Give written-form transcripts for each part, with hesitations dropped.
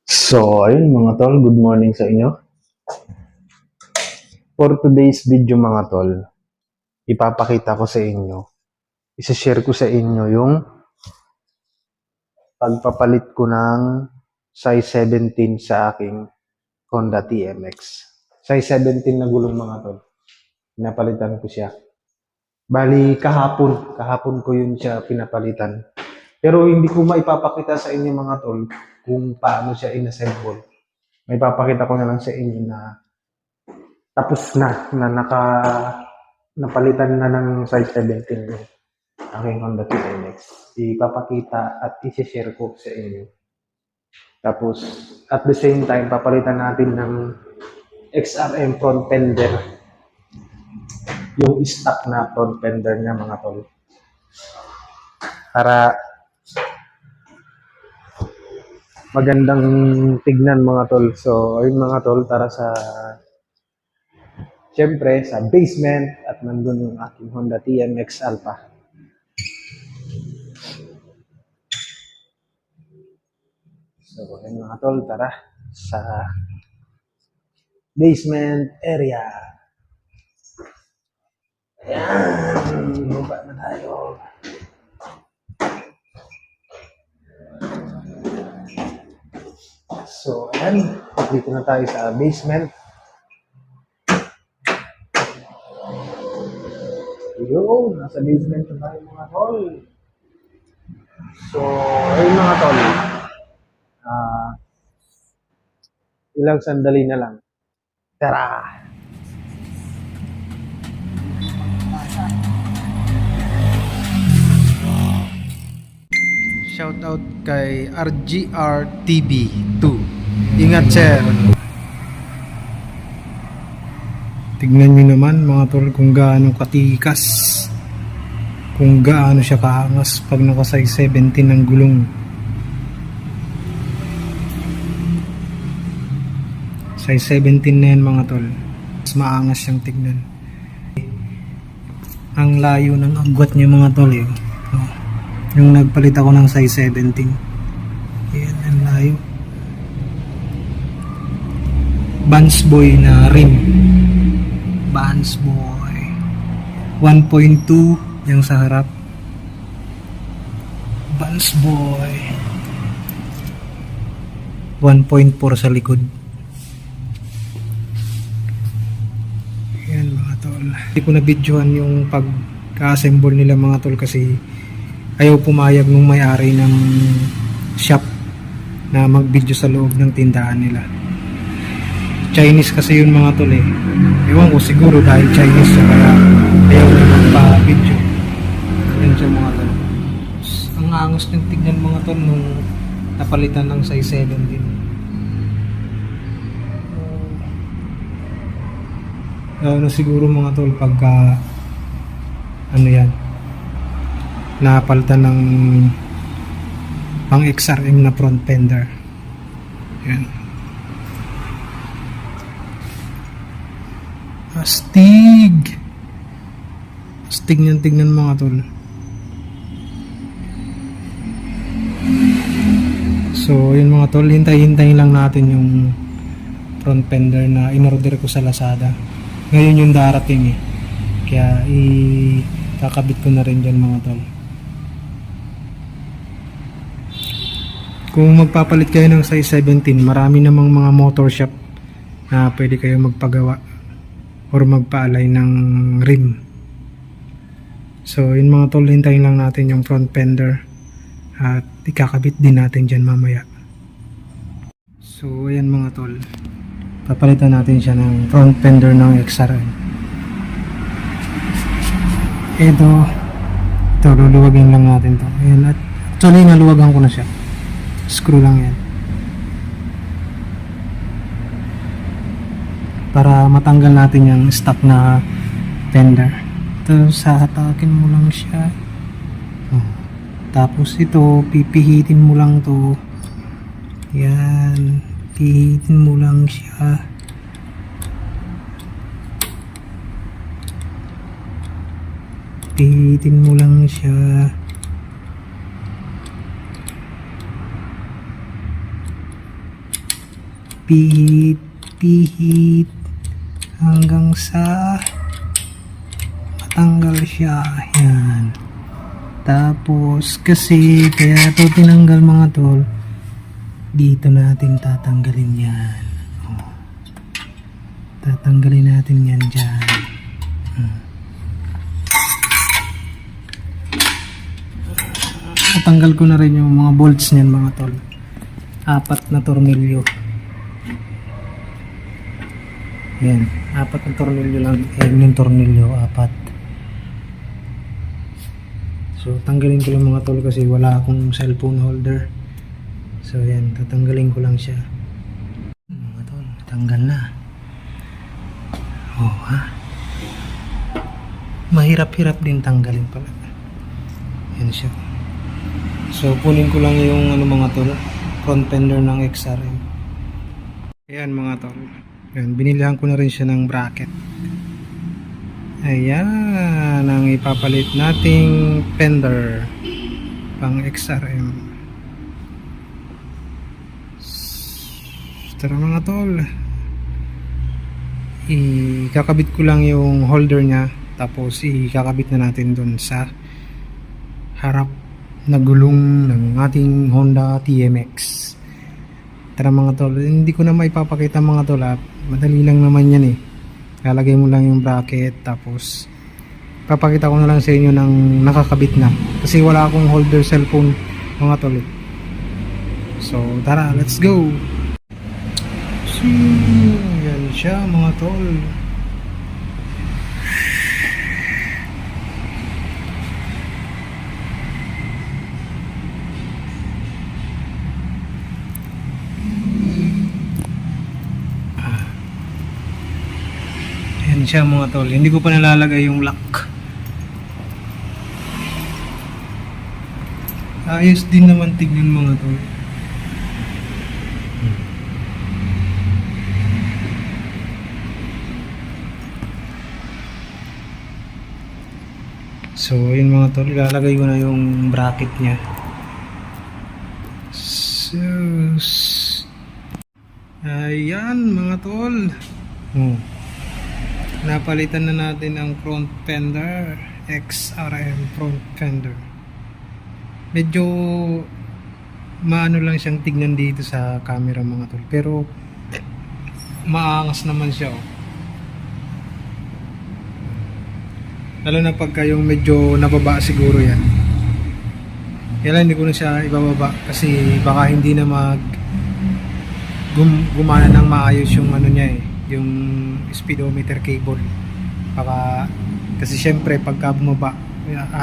So, ayun mga tol, good morning sa inyo. For today's video mga tol, ipapakita ko sa inyo, isa-share ko sa inyo yung pagpapalit ko ng size 17 sa aking Honda TMX. Size 17 na gulong mga tol, pinapalitan ko siya. Bali, kahapon ko yun siya pinapalitan. Pero hindi ko maipapakita sa inyo mga tol kung paano siya inassemble. May papakita ko na lang sa inyo na tapos na napalitan na ng size 17 yung aking Honda TMX. Ipapakita at isi-share ko sa inyo. Tapos, at the same time, papalitan natin ng XRM front fender. Yung stock na front fender niya mga tol. Para magandang tignan mga tol. So, ayun mga tol, tara siyempre sa basement at nandun yung aking Honda TMX Alpha. So, ayun mga tol, tara sa basement area. Ayan, baba na tayo. So, ayan, dito na tayo sa basement. Yo, nasa basement na tayo mga tol. So, ayun mga tol. Ilang sandali na lang. Tara! Shoutout kay RGR TV 2. Ingat sir. Tignan nyo naman mga tol kung gaano katikas, kung gaano siya kaangas pag naka size 17 ng gulong. Size 17 na yan mga tol, mas maangas siyang tignan. Ang layo ng agwat niya mga tol eh. Yung nagpalit ako ng size 17. Ayan, ang layo. Vans Boy na rim. Vans Boy 1.2 yung sa harap. Vans Boy 1.4 sa likod. Ayan mga tol. Hindi ko na videohan yung pagka-assemble nila mga tol kasi ayaw pumayag nung may-ari ng shop na mag-video sa loob ng tindahan nila. Chinese kasi yun mga tol eh. Ewan ko siguro dahil Chinese siya kaya ayaw na magpa-video. Yan siya mga tol. Ang angas ng tignan mga tol nung napalitan ng size 17. Na siguro mga tol pagka ano yan, napalitan ng pang XRM na front fender. Yan. Astig niyang tignan mga tol. So yun mga tol, hintay-hintayin lang natin yung front fender na in-order ko sa Lazada. Ngayon yung darating eh, kaya kakabit ko na rin dyan mga tol. Kung magpapalit kayo ng size 17, marami namang mga motor shop na pwede kayo magpagawa or magpaalay ng rim. So yun mga tol, hintayin lang natin yung front fender at ikakabit din natin dyan mamaya. So ayan mga tol, papalitan natin siya ng front fender ng XRM. Ito luluwagin lang natin to. Ayan, at actually naluwagan ko na siya. Screw lang yan para matanggal natin yung stock na fender. Ito, sahatakin mo lang siya. Tapos ito, pipihitin mo lang to. Yan, pihitin mo lang siya. Pihitin mo lang siya. pihit, pihit, hanggang sa matanggal siya. Yan. Tapos, kasi, kaya ito tinanggal mga tol, dito natin tatanggalin yan. Oh. Tatanggalin natin yan dyan. Natanggal ko na rin yung mga bolts niyan mga tol. 4 na tornilyo. Yan, 4 na tornilyo lang. Yan yung tornilyo, 4. So tanggalin ko lang mga tol kasi wala akong cellphone holder. So yan, tatanggalin ko lang siya. Mga tol, tanggal na. Oh ha. Mahirap-hirap din tanggalin pala. Yan siya. So kunin ko lang yung mga tol, front fender ng XRM. Ayan mga tol. Ayan, binilihan ko na rin siya ng bracket. Ayan ang ipapalit nating fender pang XRM. Tara mga tol, ikakabit ko lang yung holder nya, tapos ikakabit na natin dun sa harap na gulong ng ating Honda TMX. Tara mga tol, hindi ko na maipapakita mga tol, madali lang naman yan eh. Lalagay mo lang yung bracket, tapos papakita ko na lang sa inyo ng nakakabit na, kasi wala akong holder cellphone mga tol. So tara, let's go. So yan siya mga tol. Yan siya mga tol, hindi ko pa nalalagay yung lock. Ayos din naman tignan mga tol. So yun mga tol, ilalagay ko na yung bracket nya. So ayan mga tol. Napalitan na natin ang front fender, XRM front fender. Medyo maano lang siyang tignan dito sa camera mga tol, pero maangas naman siya oh. Lalo na pagka yung medyo nababa siguro yan. Kaya hindi ko na siya ibababa kasi baka hindi na gumana ng maayos yung ano niya eh, yung speedometer cable. Baka kasi syempre pagka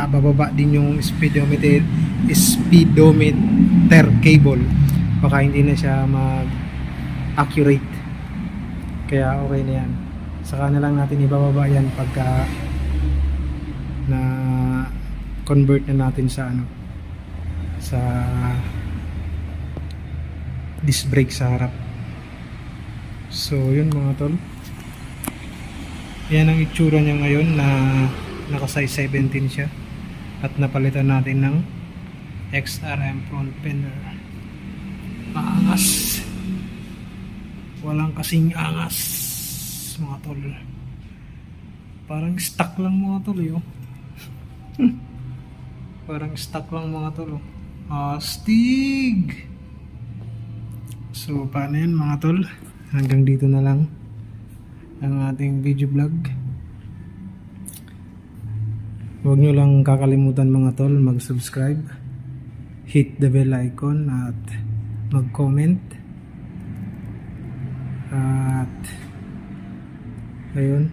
bababa din yung speedometer cable, baka hindi na siya accurate. Kaya okay na yan, saka na lang natin ibababa yan pagka na convert na natin sa sa disc brake sa harap. So yun mga tol, yan ang itsura niya ngayon na naka size 17 siya at napalitan natin ng XRM front fender. Maangas, walang kasing angas mga tol, parang stock lang mga tol eh, oh. Parang stock lang mga tol, astig. So paano yun mga tol, hanggang dito na lang ang ating video vlog. Huwag nyo lang kakalimutan mga tol mag-subscribe, hit the bell icon at mag-comment. At ayun,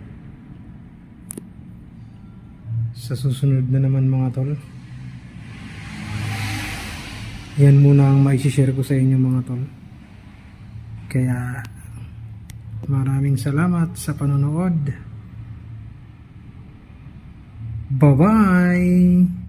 sa susunod na naman mga tol, yan muna ang maishishare ko sa inyo mga tol. Kaya maraming salamat sa panonood. Bye bye.